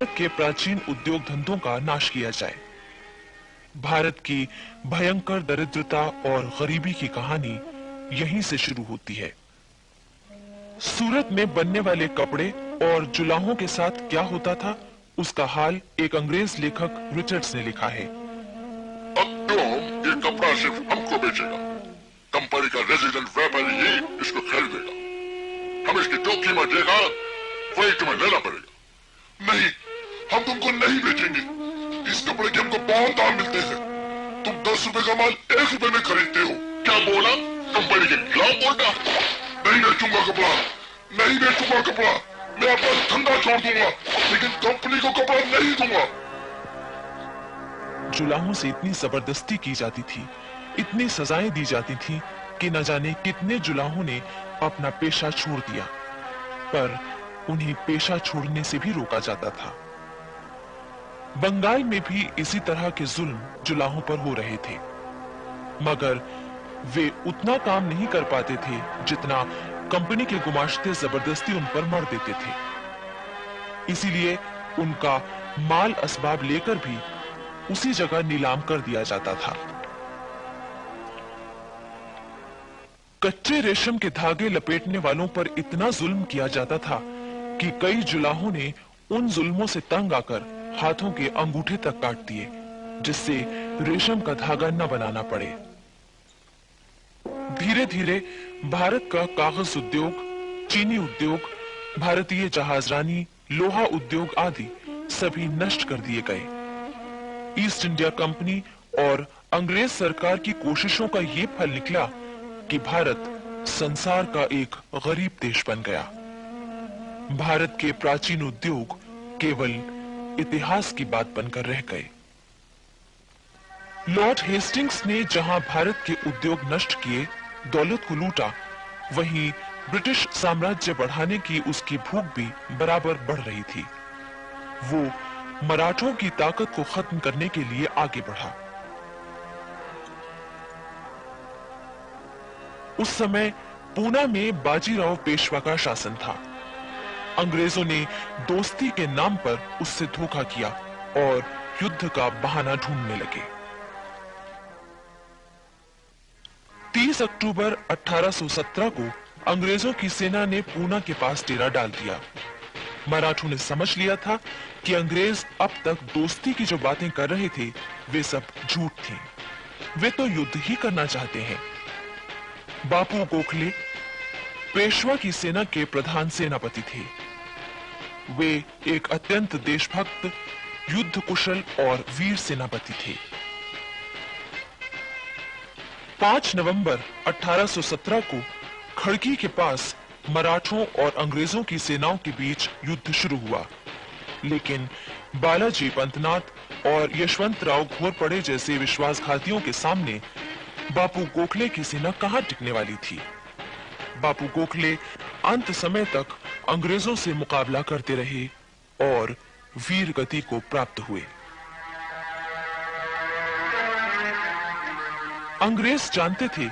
के प्राचीन उद्योग धंधों का नाश किया जाए। भारत की भयंकर दरिद्रता और गरीबी की कहानी यहीं से शुरू होती है। सूरत में बनने वाले कपड़े और जुलाहों के साथ क्या होता था, उसका हाल एक अंग्रेज लेखक रिचर्ड्स ने लिखा है। अब तो ये कपड़ा सिर्फ हमको बेचेगा, कंपनी का रेजिडेंट व्यापारी ही इसको खरीदेगा। हम इसकी जो कीमत देगा वही तुम्हें लेना पड़ेगा। नहीं, हम तुमको नहीं बेचेंगे। इस कपड़े के हमको बहुत दाम मिलते हैं। तुम 10 रुपए का माल 1 रुपए में खरीदते हो। क्या बोला? कंपनी के खिलाफ बोलता? नहीं बेचूंगा कपड़ा, नहीं बेचूंगा कपड़ा। मैं अपना धंधा छोड़ दूंगा, लेकिन कंपनी को कपड़ा नहीं दूंगा। जुलाहों से इतनी जबरदस्ती की जाती थी, इतनी सजाएं दी जाती थी कि न जाने कितने जुलाहों ने अपना पेशा छोड़ दिया, पर उन्हें पेशा छोड़ने से भी रोका जाता था। बंगाल में भी इसी तरह के जुल्म जुलाहों पर हो रहे थे, मगर वे उतना काम नहीं कर पाते थे जितना कंपनी के गुमाश्ते जबरदस्ती उन पर मर देते थे। इसीलिए उनका माल असबाब लेकर भी उसी जगह नीलाम कर दिया जाता था। कच्चे रेशम के धागे लपेटने वालों पर इतना जुल्म किया जाता था कि कई जुलाहों ने उन जुल्मों से तंग आकर हाथों के अंगूठे तक काट दिए, जिससे रेशम का धागा न बनाना पड़े। धीरे धीरे भारत का कागज उद्योग, चीनी उद्योग, भारतीय जहाजरानी, लोहा उद्योग आदि सभी नष्ट कर दिए गए। ईस्ट इंडिया कंपनी और अंग्रेज सरकार की कोशिशों का ये फल निकला कि भारत संसार का एक गरीब देश बन गया। भारत के प्राचीन उद्योग केवल इतिहास की बात बनकर रह गए। लॉर्ड हेस्टिंग्स ने जहां भारत के उद्योग नष्ट किए, दौलत को लूटा, वहीं ब्रिटिश साम्राज्य बढ़ाने की उसकी भूख भी बराबर बढ़ रही थी। वो मराठों की ताकत को खत्म करने के लिए आगे बढ़ा। उस समय पूना में बाजीराव पेशवा का शासन था। अंग्रेजों ने दोस्ती के नाम पर उससे धोखा किया और युद्ध का बहाना ढूंढने लगे। 30 अक्टूबर 1817 को अंग्रेजों की सेना ने पूना के पास डेरा डाल दिया। मराठों ने समझ लिया था कि अंग्रेज अब तक दोस्ती की जो बातें कर रहे थे वे सब झूठ थी। वे तो युद्ध ही करना चाहते हैं। बापू गोखले पेशवा की सेना के प्रधान सेनापति थे। वे एक अत्यंत देशभक्त, युद्ध कुशल और वीर सेनापति थे। 5 नवंबर 1817 को खड़की के पास मराठों और अंग्रेजों की सेनाओं के बीच युद्ध शुरू हुआ, लेकिन बालाजी पंतनाथ और यशवंतराव घोरपड़े जैसे विश्वासघातियों के सामने बापू गोखले की सेना कहां टिकने वाली थी। बापू गोखले अंत समय तक अंग्रेजों से मुकाबला करते रहे और वीर गति को प्राप्त हुए। अंग्रेज जानते थे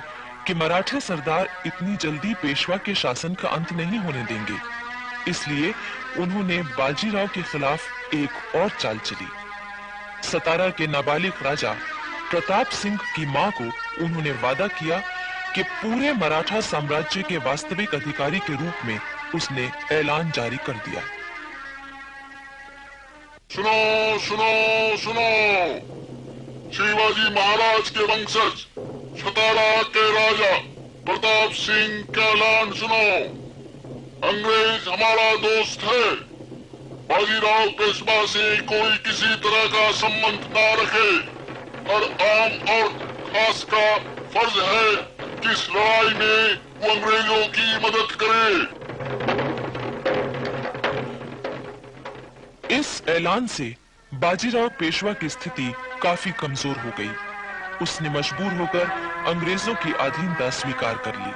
कि मराठे सरदार इतनी जल्दी पेशवा के शासन का अंत नहीं होने देंगे, इसलिए उन्होंने बाजीराव के खिलाफ एक और चाल चली। सतारा के नाबालिग राजा प्रताप सिंह की मां को उन्होंने वादा किया कि पूरे मराठा साम्राज्य के वास्तविक अधिकारी के रूप में उसने ऐलान जारी कर दिया। सुनो सुनो सुनो, शिवाजी महाराज के वंशज सतारा के राजा प्रताप सिंह का ऐलान सुनो। अंग्रेज हमारा दोस्त है। बाजीराव पेशवा से कोई किसी तरह का संबंध ना रखे और आम और खास का फर्ज है कि इस लड़ाई में वो अंग्रेजों की मदद करे। इस ऐलान से बाजीराव पेशवा की स्थिति काफी कमजोर हो गई। उसने मजबूर होकर अंग्रेजों की अधीनता स्वीकार कर ली।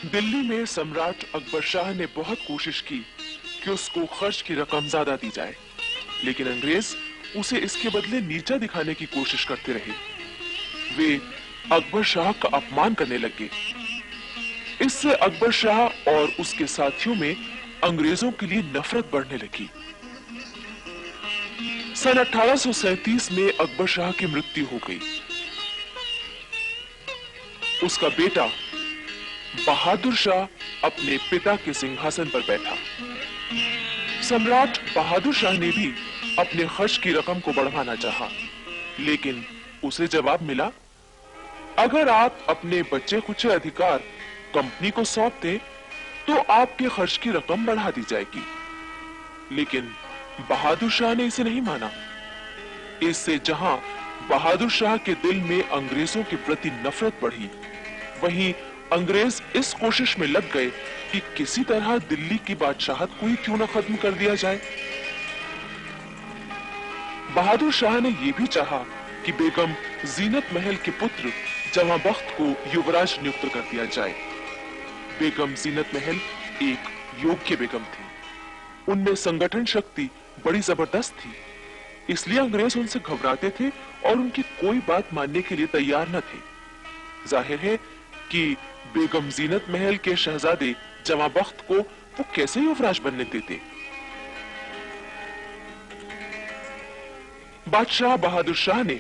दिल्ली में सम्राट अकबर शाह ने बहुत कोशिश की कि उसको खर्च की रकम ज्यादा दी जाए, लेकिन अंग्रेज उसे इसके बदले नीचा दिखाने की कोशिश करते रहे। वे अकबर शाह का अपमान करने लगे। इससे अकबर शाह और उसके साथियों में अंग्रेजों के लिए नफरत बढ़ने लगी। सन 1837 में अकबर शाह की मृत्यु हो गई। उसका बेटा बहादुर शाह अपने पिता के सिंहासन पर बैठा। सम्राट बहादुर शाह ने भी अपने खर्च की रकम को बढ़ाना चाहा, लेकिन उसे जवाब मिला, अगर आप अपने बच्चे कुचे अधिकार कंपनी को सौंप दें तो आपके खर्च की रकम बढ़ा दी जाएगी। लेकिन बहादुर शाह ने इसे नहीं माना। इससे जहां बहादुर शाह के दिल में अंग्रेजों के प्रति नफरत बढ़ी, वहीं अंग्रेज इस कोशिश में लग गए कि किसी तरह दिल्ली की बादशाहत को ही क्यों न खत्म कर दिया जाए। बहादुर शाह ने यह भी चाहा कि बेगम जीनत महल के पुत्र जवां बख्त को युवराज नियुक्त कर दिया जाए। बेगम जीनत महल एक योग्य बेगम थी। उनमें संगठन शक्ति बड़ी जबरदस्त थी, इसलिए अंग्रेज उनसे घबराते थे और उनकी कोई बात मानने के लिए तैयार न थे। जाहिर है कि बेगम जीनत महल के शहजादे जवां बख्त को वो कैसे युवराज बनने देते। बादशाह बहादुर शाह ने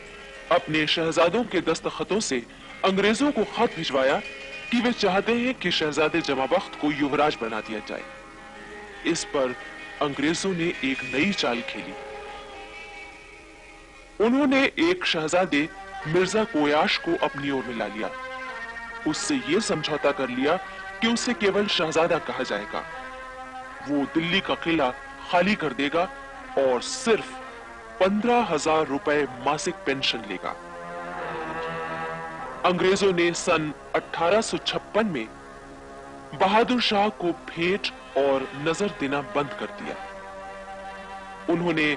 अपने शहजादों के दस्तखतों से अंग्रेजों को खत भिजवाया कि वे चाहते हैं कि शहजादे जवां बख्त को युवराज बना दिया जाए। इस पर अंग्रेजों ने एक नई चाल खेली। उन्होंने एक शहजादे मिर्जा कोयाश को अपनी ओर मिला लिया। उससे यह समझौता कर लिया कि उसे केवल शहजादा कहा जाएगा। वो दिल्ली का किला खाली कर देगा और सिर्फ 15,000 रुपए मासिक पेंशन लेगा। अंग्रेजों ने सन 1856 में बहादुर शाह को भेंट और नजर देना बंद कर दिया। उन्होंने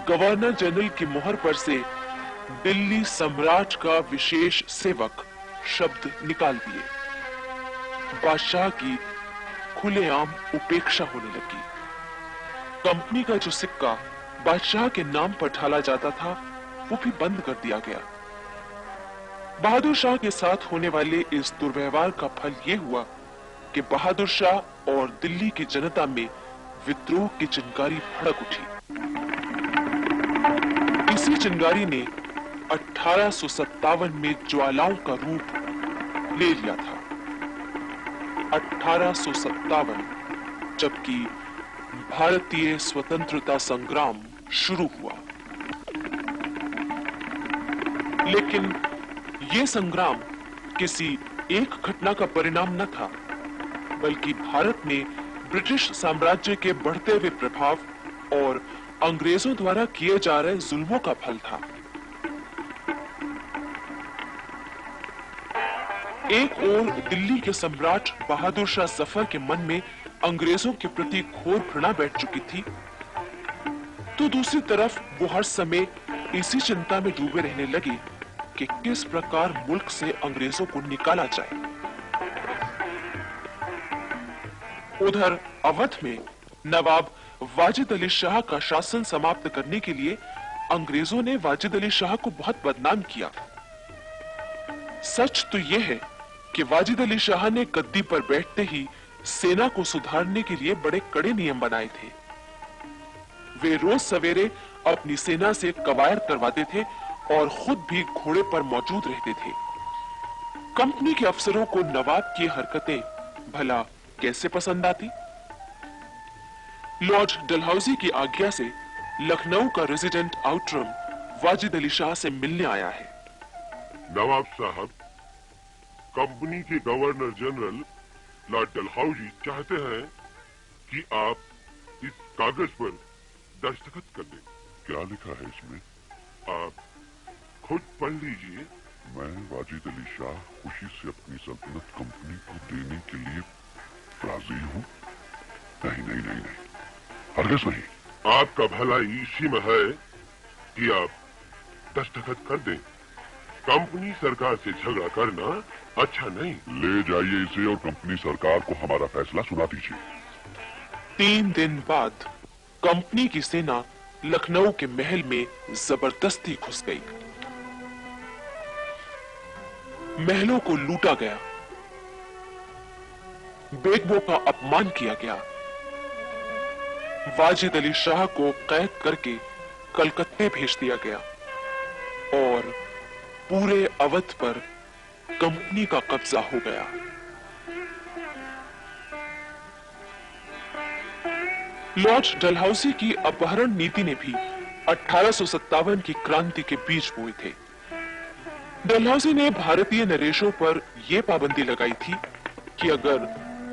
गवर्नर जनरल की मोहर पर से दिल्ली सम्राट का विशेष सेवक शब्द निकाल दिए। बादशाह की खुलेआम उपेक्षा होने लगी। कंपनी का जो सिक्का बादशाह के नाम पर ढाला जाता था, वो भी बंद कर दिया गया। बहादुर शाह के साथ होने वाले इस दुर्व्यवहार का फल ये हुआ कि बहादुर शाह और दिल्ली की जनता में विद्रोह की चिंगारी भड़क उठी। इसी चिंगारी ने 1857 में ज्वालाओं का रूप ले लिया था। 1857, जबकि भारतीय स्वतंत्रता संग्राम शुरू हुआ। लेकिन यह संग्राम किसी एक घटना का परिणाम न था, बल्कि भारत में ब्रिटिश साम्राज्य के बढ़ते हुए प्रभाव और अंग्रेजों द्वारा किए जा रहे जुल्मों का फल था। एक ओर दिल्ली के सम्राट बहादुर शाह जफर के मन में अंग्रेजों के प्रति घोर घृणा बैठ चुकी थी, तो दूसरी तरफ वो हर समय इसी चिंता में डूबे रहने लगे कि किस प्रकार मुल्क से अंग्रेजों को निकाला जाए। उधर अवध में नवाब वाजिद अली शाह का शासन समाप्त करने के लिए अंग्रेजों ने वाजिद अली शाह को बहुत बदनाम किया। सच तो यह है कि वाजिद अली शाह ने गद्दी पर बैठते ही सेना को सुधारने के लिए बड़े कड़े नियम बनाए थे। वे रोज सवेरे अपनी सेना से कवायद करवाते थे और खुद भी घोड़े पर मौजूद रहते थे। कंपनी के अफसरों को नवाब की हरकतें भला कैसे पसंद आती। लॉर्ड डलहौजी की आज्ञा से लखनऊ का रेजिडेंट आउटरम वाजिद अली शाह से मिलने आया है। नवाब साहब, कंपनी के गवर्नर जनरल लॉर्ड डलहौजी चाहते हैं कि आप इस कागज पर दस्तखत कर दें। क्या लिखा है इसमें? आप खुद पढ़ लीजिए। मैं वाजिद अली शाह खुशी से अपनी सल्तनत कंपनी को देने के लिए राजी हूँ। नहीं नहीं नहीं नहीं, हरगिज़ नहीं। आपका भलाई इसी में है कि आप दस्तखत कर दें। कंपनी सरकार से झगड़ा करना अच्छा नहीं। ले जाइए इसे और कंपनी सरकार को हमारा फैसला सुना दीजिए। 3 दिन बाद कंपनी की सेना लखनऊ के महल में जबरदस्ती घुस गई। महलों को लूटा गया, बेगमों का अपमान किया गया, वाजिद अली शाह को कैद करके कलकत्ते भेज दिया गया और पूरे अवध पर कंपनी का कब्जा हो गया। लॉर्ड डलहौसी की अपहरण नीति ने भी 1857 की क्रांति के बीज बोए थे। डलहौसी ने भारतीय नरेशों पर यह पाबंदी लगाई थी कि अगर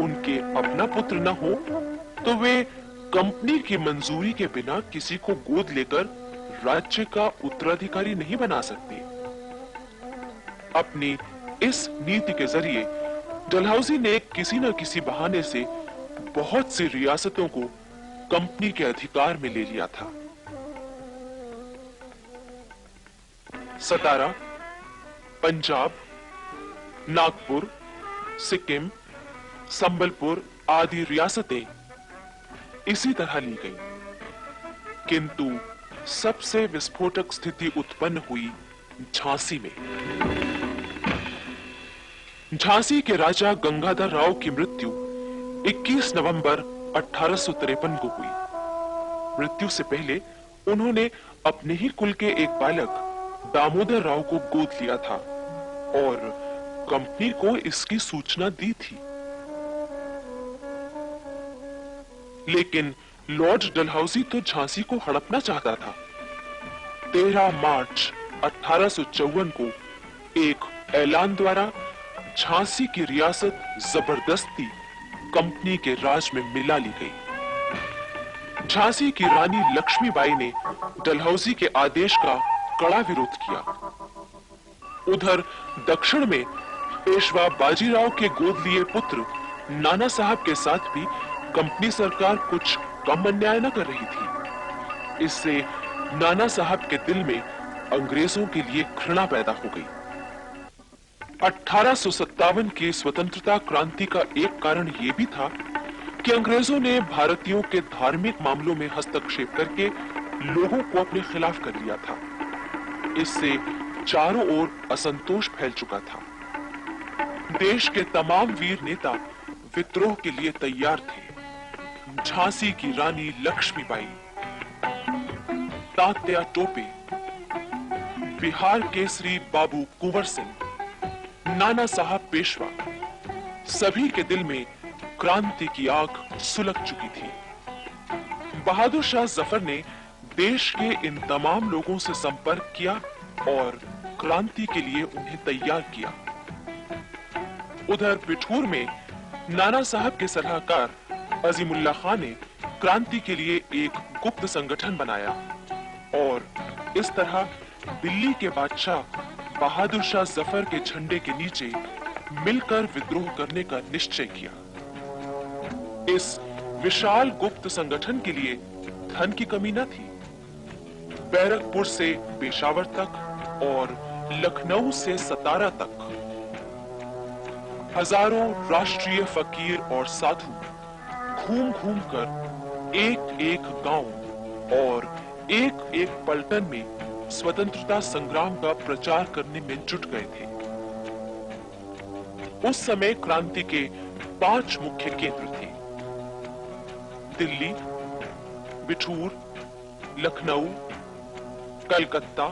उनके अपना पुत्र न हो तो वे कंपनी की मंजूरी के बिना किसी को गोद लेकर राज्य का उत्तराधिकारी नहीं बना सकते। अपनी इस नीति के जरिए डलहौसी ने किसी न किसी बहाने से बहुत सी रियासतों को कंपनी के अधिकार में ले लिया था। सतारा, पंजाब, नागपुर, सिक्किम, संबलपुर आदि रियासतें इसी तरह ली गईं। किंतु सबसे विस्फोटक स्थिति उत्पन्न हुई झांसी में। झांसी के राजा गंगाधर राव की मृत्यु 21 नवंबर 1853 को हुई। मृत्यु से पहले उन्होंने अपने ही कुल के एक बालक दामोदर राव को गोद लिया था और कंपनी को इसकी सूचना दी थी। लेकिन लॉर्ड डलहौसी तो झांसी को हड़पना चाहता था। 13 मार्च 1854 को एक ऐलान द्वारा झांसी की रियासत जबरदस्ती कंपनी के राज में मिला ली गई। झांसी की रानी लक्ष्मीबाई ने डलहौसी के आदेश का कड़ा विरोध किया। उधर दक्षिण में पेशवा बाजीराव के गोद लिए पुत्र नाना साहब के साथ भी कंपनी सरकार कुछ कम अन्याय न कर रही थी। इससे नाना साहब के दिल में अंग्रेजों के लिए घृणा पैदा हो गई। 1857 की स्वतंत्रता क्रांति का एक कारण यह भी था कि अंग्रेजों ने भारतीयों के धार्मिक मामलों में हस्तक्षेप करके लोगों को अपने खिलाफ कर लिया था। इससे चारों ओर असंतोष फैल चुका था। देश के तमाम वीर नेता विद्रोह के लिए तैयार थे। झांसी की रानी लक्ष्मीबाई, तात्या टोपे, बिहार केसरी बाबू कुंवर सिंह, नाना साहब पेशवा, सभी के दिल में क्रांति की आग सुलग चुकी थी। बहादुर शाह जफर ने देश के इन तमाम लोगों से संपर्क किया और क्रांति के लिए उन्हें तैयार किया। उधर पिठूर में नाना साहब के सलाहकार अजीमुल्ला खान ने क्रांति के लिए एक गुप्त संगठन बनाया और इस तरह दिल्ली के बादशाह बहादुर शाह जफर के झंडे के नीचे मिलकर विद्रोह करने का निश्चय किया। इस विशाल गुप्त संगठन के लिए धन की कमी न थी। बैरकपुर से पेशावर तक और लखनऊ से सतारा तक हजारों राष्ट्रीय फकीर और साधु घूम घूम कर एक एक गांव और एक एक पलटन में स्वतंत्रता संग्राम का प्रचार करने में जुट गए थे। उस समय क्रांति के 5 मुख्य केंद्र थे: दिल्ली, बिठूर, लखनऊ, कलकत्ता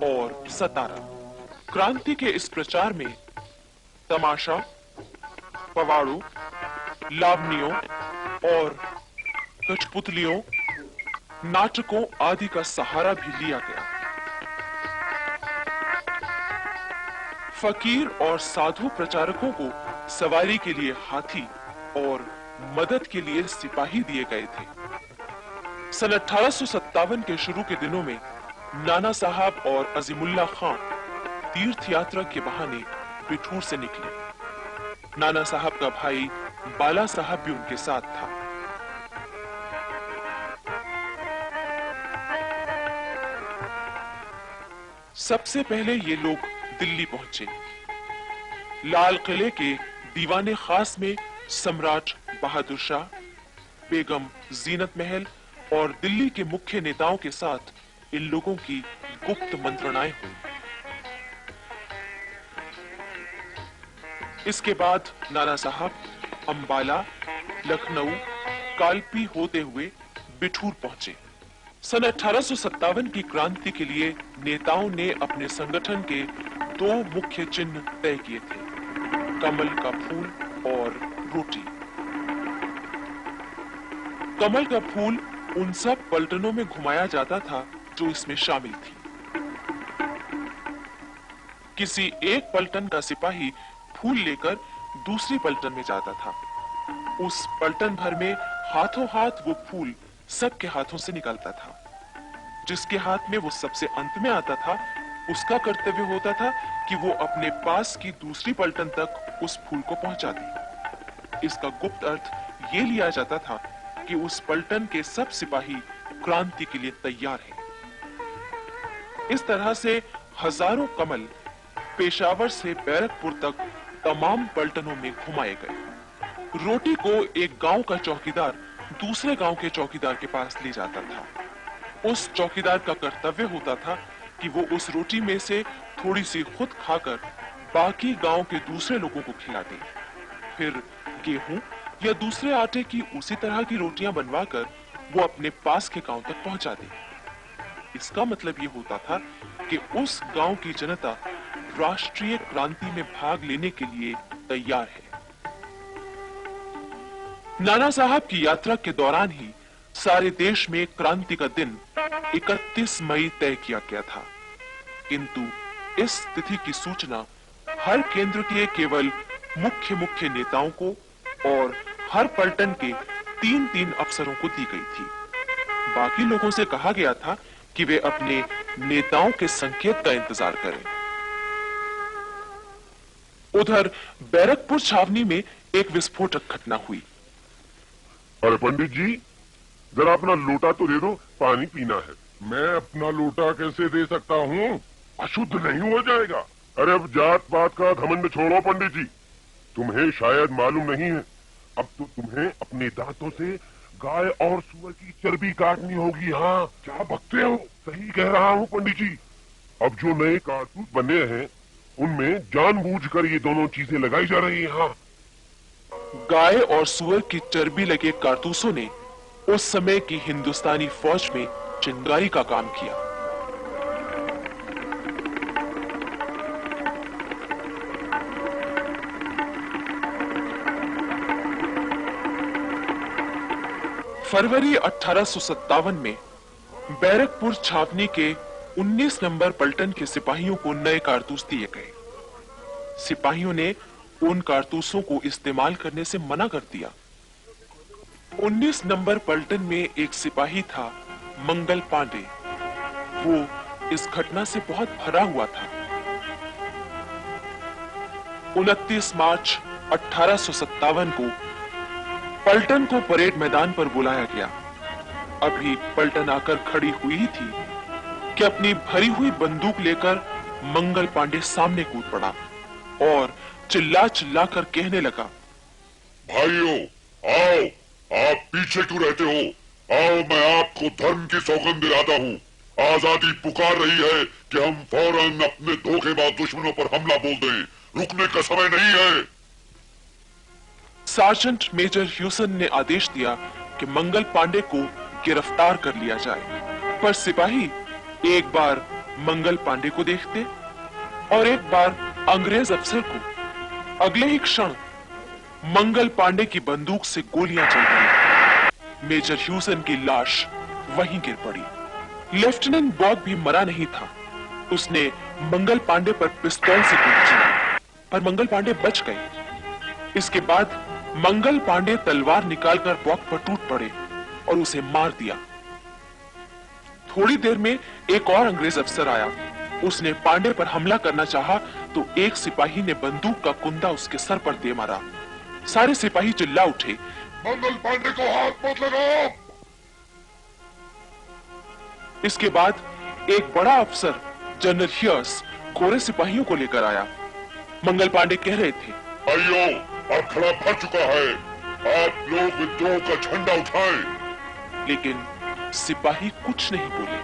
और सतारा। क्रांति के इस प्रचार में तमाशा, पवाड़ों, लावनियों और कठपुतलियों, नाटकों आदि का सहारा भी लिया गया। फकीर और साधु प्रचारकों को सवारी के लिए हाथी और मदद के लिए सिपाही दिए गए थे। सन 1857 के शुरू के दिनों में नाना साहब और अजीमुल्ला खान तीर्थ यात्रा के बहाने पिठूर से निकले। नाना साहब का भाई बाला साहब भी उनके साथ था। सबसे पहले ये लोग दिल्ली पहुंचे। लाल किले के दीवाने खास में सम्राट बहादुर शाह, बेगम जीनत महल और दिल्ली के मुख्य नेताओं के साथ इन लोगों की गुप्त मंत्रणाएं हुई। इसके बाद नाना साहब अंबाला, लखनऊ, कालपी होते हुए बिठूर पहुंचे। सन 1857 की क्रांति के लिए नेताओं ने अपने संगठन के दो मुख्य चिन्ह तय किए थे, कमल का फूल और रोटी। कमल का फूल उन सब पलटनों में घुमाया जाता था जो इसमें शामिल थी। किसी एक पलटन का सिपाही फूल लेकर दूसरी पलटन में जाता था। उस पलटन भर में हाथों हाथ वो फूल सबके हाथों से निकलता था। जिसके हाथ में वो सबसे अंत में आता था, उसका कर्तव्य होता था कि वो अपने पास की दूसरी पलटन तक उस फूल को पहुंचा दे। इसका गुप्त अर्थ ये लिया जाता था कि उस पलटन के सब सिपाही क्रांति के लिए तैयार हैं। इस तरह से हजारों कमल पेशावर से बैरकपुर तक तमाम पलटनों में घुमाए गए। रोटी को एक गांव का चौकीदार दूसरे गांव के चौकीदार के पास ले जाता था। उस चौकीदार का कर्तव्य होता था कि वो उस रोटी में से थोड़ी सी खुद खाकर बाकी गांव के दूसरे लोगों को खिला दे। फिर गेहूं या दूसरे आटे की उसी तरह की रोटियां बनवाकर वो अपने पास के गांव तक पहुंचा दे। इसका मतलब ये होता था कि उस गांव की जनता राष्ट्रीय क्रांति में भाग लेने के लिए तैयार है। नाना साहब की यात्रा के दौरान ही सारे देश में क्रांति का दिन 31 मई तय किया गया था, किंतु इस तिथि की सूचना हर केंद्र के केवल मुख्य नेताओं को और हर पलटन के 3-3 अफसरों को दी गई थी। बाकी लोगों से कहा गया था कि वे अपने नेताओं के संकेत का इंतजार करें। उधर बैरकपुर छावनी में एक विस्फोटक घटना हुई। अरे पंडित जी, जरा अपना लोटा तो दे दो, पानी पीना है। मैं अपना लोटा कैसे दे सकता हूँ? अशुद्ध नहीं हो जाएगा। अरे अब जात पात का घमंड छोड़ो पंडित जी, तुम्हें शायद मालूम नहीं है, अब तो तुम्हें अपने दांतों से गाय और सूअर की चर्बी काटनी होगी। हाँ, क्या बकते हो? सही कह रहा हूँ पंडित जी। अब जो नए कारतूस बने हैं उनमें जानबूझकर ये दोनों चीजें लगाई जा रही हैं। हाँ, गाय और सूअर की चर्बी लगे कारतूसों ने उस समय की हिंदुस्तानी फौज में चिंगारी का काम किया। फरवरी 1857 में बैरकपुर छावनी के 19 नंबर पलटन के सिपाहियों को नए कारतूस दिए गए। सिपाहियों ने उन कारतूसों को इस्तेमाल करने से मना कर दिया। 19 नंबर पलटन में एक सिपाही था, मंगल पांडे। वो इस घटना से बहुत भरा हुआ था। 29 मार्च 1857 को पलटन को परेड मैदान पर बुलाया गया। अभी पलटन आकर खड़ी हुई ही थी कि अपनी भरी हुई बंदूक लेकर मंगल पांडे सामने कूद पड़ा और चिल्ला चिल्ला कर कहने लगा, भाइयों आओ, आप पीछे क्यों रहते हो? आओ, मैं आपको धर्म की सौगंध दिलाता हूँ। आजादी पुकार रही है कि हम फौरन अपने धोखेबाज दुश्मनों पर हमला बोल दें। रुकने का समय नहीं है। सार्जेंट मेजर ह्यूसन ने आदेश दिया कि मंगल पांडे को गिरफ्तार कर लिया जाए, पर सिपाही एक बार मंगल पांडे को देखते और एक बार अंग्रेज अफसर को। अगले ही क्षण मंगल पांडे की बंदूक से गोलियां चल पड़ी। मेजर ह्यूसन की लाश वहीं गिर पड़ी। लेफ्टिनेंट बॉग भी मरा नहीं था। उसने मंगल पांडे पर पिस्तौल से गोली चलाई, पर मंगल पांडे बच गए। इसके बाद मंगल पांडे तलवार निकालकर बॉग पर टूट पड़े और उसे मार दिया। थोड़ी देर में एक और अंग्रेज अफसर आया। उसने पांडे पर हमला करना चाहा तो एक सिपाही ने बंदूक का कुंदा उसके सर पर दे मारा। सारे सिपाही चिल्ला उठे, मंगल पांडे को हाथ मत लगाओ। इसके बाद एक बड़ा अफसर जनरल हियर्स गोरे सिपाहियों को लेकर आया। मंगल पांडे कह रहे थे, भाइयों, अब खड़ा भर चुका है, आप लोग विद्रोह का झंडा उठाएं। लेकिन सिपाही कुछ नहीं बोले।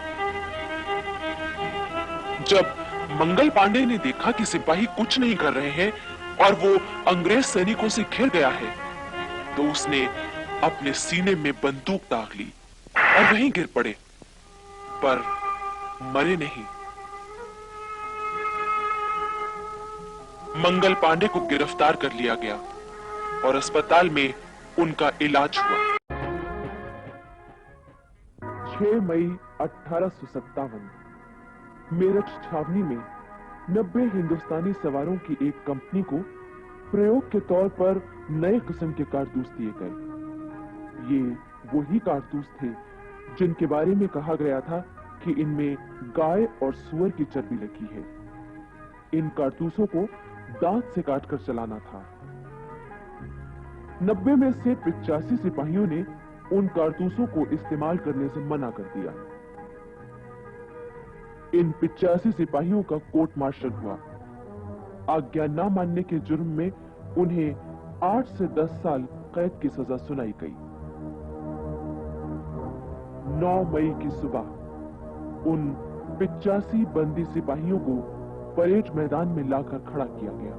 जब मंगल पांडे ने देखा कि सिपाही कुछ नहीं कर रहे हैं और वो अंग्रेज सैनिकों से घिर गया है, तो उसने अपने सीने में बंदूक दाग ली और वहीं गिर पड़े, पर मरे नहीं। मंगल पांडे को गिरफ्तार कर लिया गया और अस्पताल में उनका इलाज हुआ। 6 मई 1857 मेरठ छावनी में 90 हिंदुस्तानी सवारों की एक कंपनी को प्रयोग के तौर पर नए किस्म के कारतूस दिए गए। ये वही कारतूस थे जिनके बारे में कहा गया था कि इनमें गाय और सुअर की चर्बी लगी है। इन कारतूसों को दांत से काटकर चलाना था। 90 में से 85 सिपाहियों ने उन कारतूसों को इस्तेमाल करने से मना कर दिया। इन 85 सिपाहियों का कोर्ट मार्शल हुआ। आज्ञा न मानने के जुर्म में उन्हें 8 से 10 साल कैद की सजा सुनाई गई। 9 मई की सुबह उन 85 बंदी सिपाहियों को परेड मैदान में लाकर खड़ा किया गया।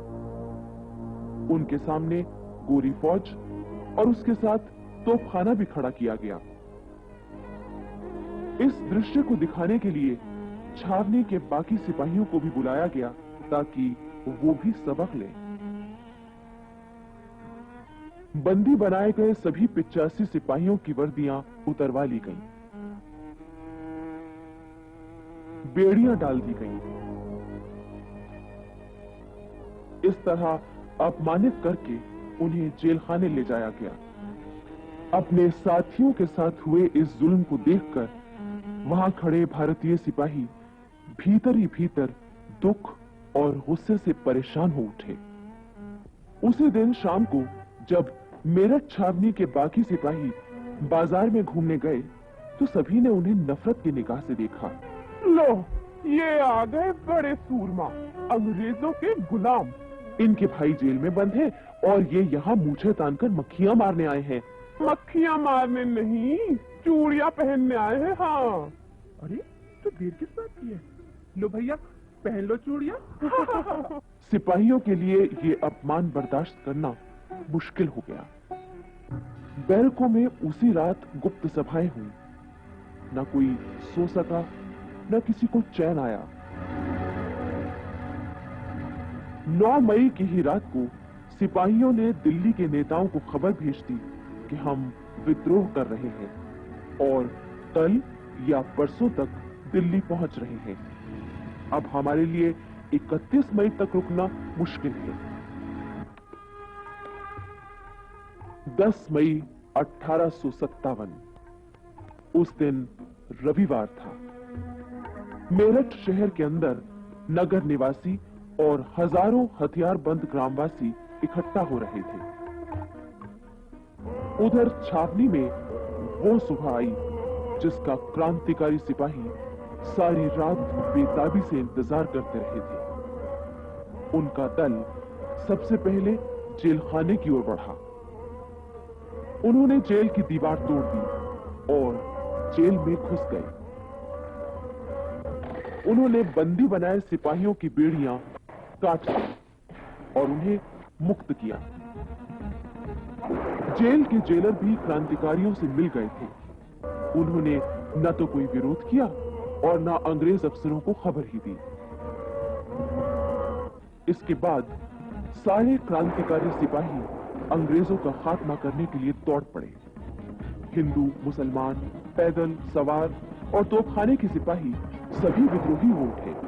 उनके सामने गोरी फौज और उसके साथ तोपखाना भी खड़ा किया गया। इस दृश्य को दिखाने के लिए छावनी के बाकी सिपाहियों को भी बुलाया गया ताकि वो भी सबक लें। बंदी बनाए गए सभी 85 सिपाहियों की वर्दियां उतरवा ली गईं। बेड़ियां डाल दी गईं। इस तरह अपमानित करके उन्हें जेल खाने ले जाया गया। अपने साथियों के साथ हुए इस जुल्म को देखकर वहां खड़े भारतीय सिपाही भीतर ही भीतर दुख और गुस्से से परेशान हो उठे। उसी दिन शाम को जब मेरठ छावनी के बाकी सिपाही बाजार में घूमने गए तो सभी ने उन्हें नफरत की निगाह से देखा। लो, ये आ गए बड़े सूरमा, अंग्रेजों के गुलाम। इनके भाई जेल में बंद हैं और ये यहाँ मूछें तानकर मक्खियां मारने आए हैं। मक्खियां मारने नहीं, चूड़ियां पहनने आए हैं। हाँ, अरे तो देर किस बात की है? लो भैया, पहन लो चूड़ियां। सिपाहियों के लिए ये अपमान बर्दाश्त करना मुश्किल हो गया। बैरकों में उसी रात गुप्त सभाएं हुई। न कोई सो सका, न किसी को चैन आया। 9 मई की ही रात को सिपाहियों ने दिल्ली के नेताओं को खबर भेज दी कि हम विद्रोह कर रहे हैं और कल या परसों तक दिल्ली पहुंच रहे हैं। अब हमारे लिए 31 मई तक रुकना मुश्किल है। 10 मई 1857 उस दिन रविवार था। मेरठ शहर के अंदर नगर निवासी और हजारों हथियारबंद ग्रामवासी इकट्ठा हो रहे थे। उधर छावनी में वो सुबह आई जिसका क्रांतिकारी सिपाही सारी रात बेताबी से इंतजार करते रहे थे। उनका दल सबसे पहले जेल खाने की ओर बढ़ा। उन्होंने जेल की दीवार तोड़ दी और जेल में घुस गए। उन्होंने बंदी बनाए सिपाहियों की बेड़ियां काट दी और उन्हें मुक्त किया। जेल के जेलर भी क्रांतिकारियों से मिल गए थे। उन्होंने न तो कोई विरोध किया और न अंग्रेज अफसरों को खबर ही दी। इसके बाद सारे क्रांतिकारी सिपाही अंग्रेजों का खात्मा करने के लिए दौड़ पड़े। हिंदू, मुसलमान, पैदल, सवार और तोपखाने के सिपाही सभी विद्रोही हो उठे।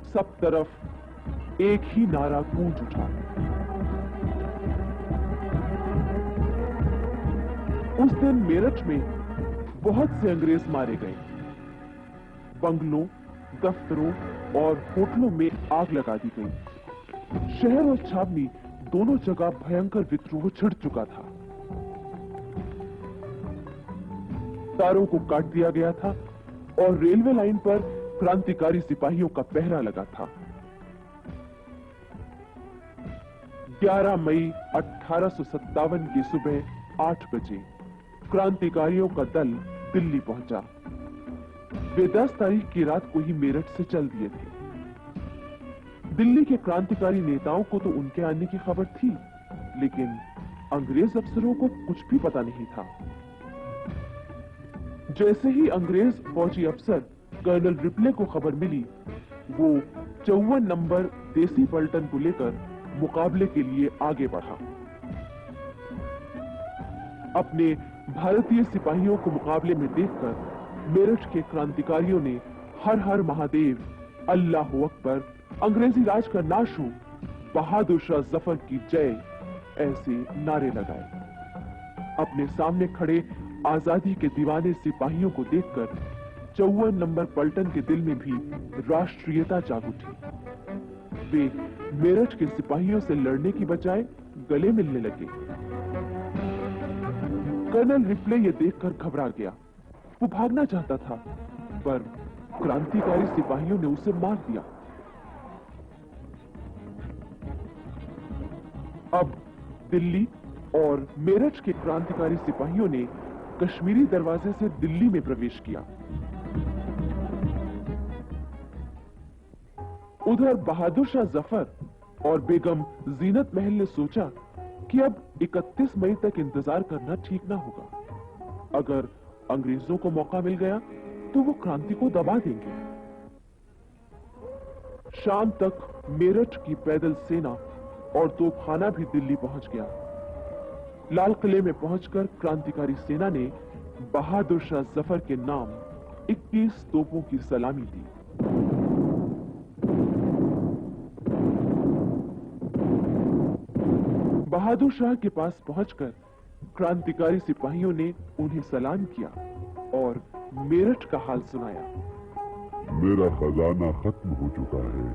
सब तरफ एक ही नारा गूंज उठा। उस दिन मेरठ में बहुत से अंग्रेज मारे गए। बंगलों, दफ्तरों और होटलों में आग लगा दी गई। शहर और छावनी दोनों जगह भयंकर विद्रोह छिड़ चुका था। तारों को काट दिया गया था और रेलवे लाइन पर क्रांतिकारी सिपाहियों का पहरा लगा था। 11 मई 1857 की सुबह 8 बजे क्रांतिकारियों का दल दिल्ली पहुंचा। वे 10 तारीख की रात को ही मेरठ से चल दिए थे। दिल्ली के क्रांतिकारी नेताओं को तो उनके आने की खबर थी, लेकिन अंग्रेज अफसरों को कुछ भी पता नहीं था। जैसे ही अंग्रेज फौजी अफसर कर्नल रिपले को खबर मिली, वो 54 नंबर देसी पलटन को लेकर मुकाबले के लिए आगे बढ़ा। अपने भारतीय सिपाहियों को मुकाबले में देखकर मेरठ के क्रांतिकारियों ने हर हर महादेव, अल्लाह अकबर, अंग्रेजी राज का नाश हो, बहादुर शाह जफर की जय ऐसे नारे लगाए। अपने सामने खड़े आजादी के दीवाने सिपाहियों को देखकर 54 नंबर पलटन के दिल में भी राष्ट्रीयता जाग उठी। वे मेरठ के सिपाहियों से लड़ने की बजाय गले मिलने लगे। कर्नल रिपले ये देखकर घबरा गया। वो भागना चाहता था, पर क्रांतिकारी सिपाहियों ने उसे मार दिया। अब दिल्ली और मेरठ के क्रांतिकारी सिपाहियों ने कश्मीरी दरवाजे से दिल्ली में प्रवेश किया। उधर बहादुर शाह जफर और बेगम जीनत महल ने सोचा कि अब 31 मई तक इंतजार करना ठीक ना होगा। अगर अंग्रेजों को मौका मिल गया तो वो क्रांति को दबा देंगे। शाम तक मेरठ की पैदल सेना और तोपखाना भी दिल्ली पहुंच गया। लाल किले में पहुंचकर क्रांतिकारी सेना ने बहादुर शाह जफर के नाम 21 तोपों की सलामी दी। बहादुर शाह के पास पहुंचकर क्रांतिकारी सिपाहियों ने उन्हें सलाम किया और मेरठ का हाल सुनाया। मेरा खजाना खत्म हो चुका है,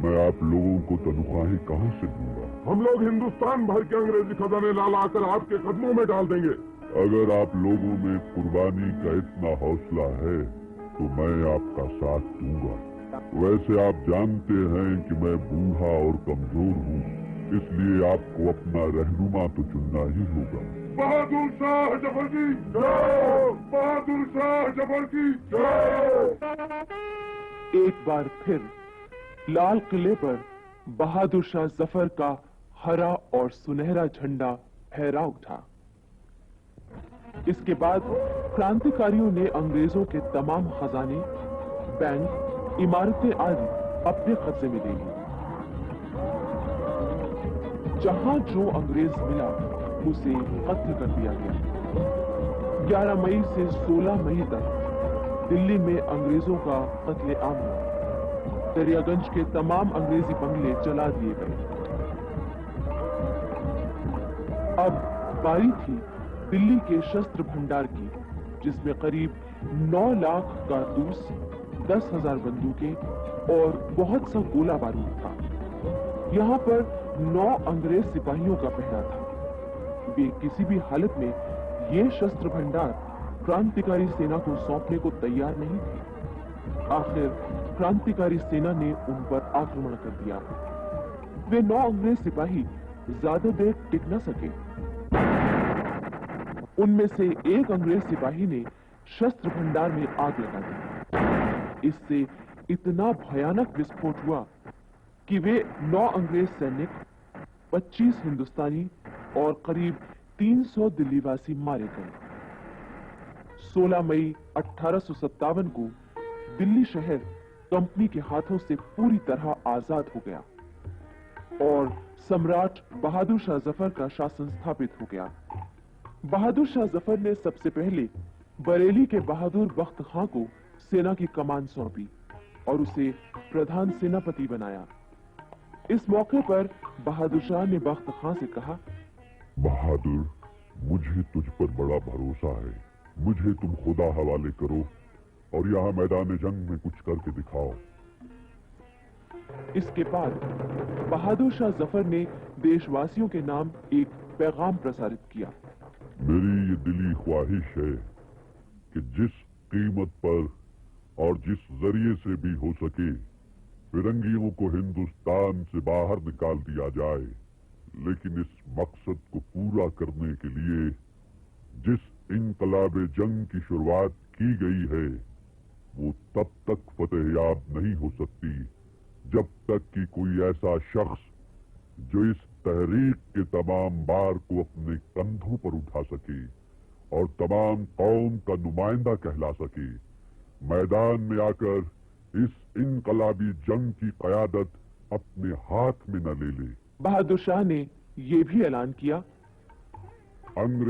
मैं आप लोगों को तनख्वाहें कहां से दूंगा? हम लोग हिंदुस्तान भर के अंग्रेजी खजाने ला लाकर आपके कदमों में डाल देंगे। अगर आप लोगों में कुर्बानी का इतना हौसला है तो मैं आपका साथ दूंगा। वैसे आप जानते हैं कि मैं बूढ़ा और कमजोर हूँ, इसलिए आपको अपना रहनुमा तो चुनना ही होगा। बहादुर शाह जफर की जय! बहादुर शाह जफर की जय! एक बार फिर लाल किले पर बहादुर शाह जफर का हरा और सुनहरा झंडा फहरा उठा। इसके बाद क्रांतिकारियों ने अंग्रेजों के तमाम खजाने, बैंक, इमारतें आदि अपने कब्जे में ले ली। जहां जो अंग्रेज मिला उसे कत्ल कर दिया गया। 11 मई से 16 मई तक दिल्ली में अंग्रेजों का कत्लेआम हुआ। दरियागंज के तमाम अंग्रेजी बंगले जला दिए गए। अब बारी थी दिल्ली के शस्त्र भंडार की, जिसमें करीब 9 लाख कारतूस, 10,000 बंदूकें और बहुत सा गोला बारूद था। यहाँ पर 9 अंग्रेज सिपाहियों का पहरा था। वे किसी भी हालत में ये शस्त्र भंडार क्रांतिकारी सेना को सौंपने को तैयार नहीं थे। आखिर क्रांतिकारी सेना ने उन पर आक्रमण कर दिया। वे 9 अंग्रेज सिपाही ज्यादा देर टिक न सके। उनमें से एक अंग्रेज सिपाही ने शस्त्र भंडार में आग लगा दी। इससे इतना भयानक विस्फोट हुआ कि वे 9 अंग्रेज सैनिक, 25 हिंदुस्तानी और करीब 300 दिल्लीवासी मारे गए। 16 मई 1857 को दिल्ली शहर कंपनी के हाथों से पूरी तरह आजाद हो गया और सम्राट बहादुर शाह जफर का शासन स्थापित हो गया। बहादुर शाह जफर ने सबसे पहले बरेली के बहादुर बख्त खां को सेना की कमान सौंपी और उसे प्रधान सेनापति बनाया। इस मौके पर बहादुर शाह ने बख्त खां से कहा, बहादुर, मुझे तुझ पर बड़ा भरोसा है। मुझे तुम खुदा हवाले करो और यहाँ मैदान जंग में कुछ करके दिखाओ। इसके बाद बहादुर शाह जफर ने देशवासियों के नाम एक पैगाम प्रसारित किया। मेरी ये दिली ख्वाहिश है कि जिस कीमत पर और जिस जरिए से भी हो सके फिरंगियों को हिंदुस्तान से बाहर निकाल दिया जाए। लेकिन इस मकसद को पूरा करने के लिए जिस इनकलाबे जंग की शुरुआत की गई है वो तब तक फतेहयाब नहीं हो सकती जब तक कि कोई ऐसा शख्स जो इस तहरीक के तमाम बार को अपने कंधों पर उठा सके और तमाम कौम का नुमाइंदा कहला सके मैदान में आकर इस इनकलाबी जंग की कयादत अपने हाथ में न ले ले। बहादुर शाह ने ये भी ऐलान किया, अंग्रेज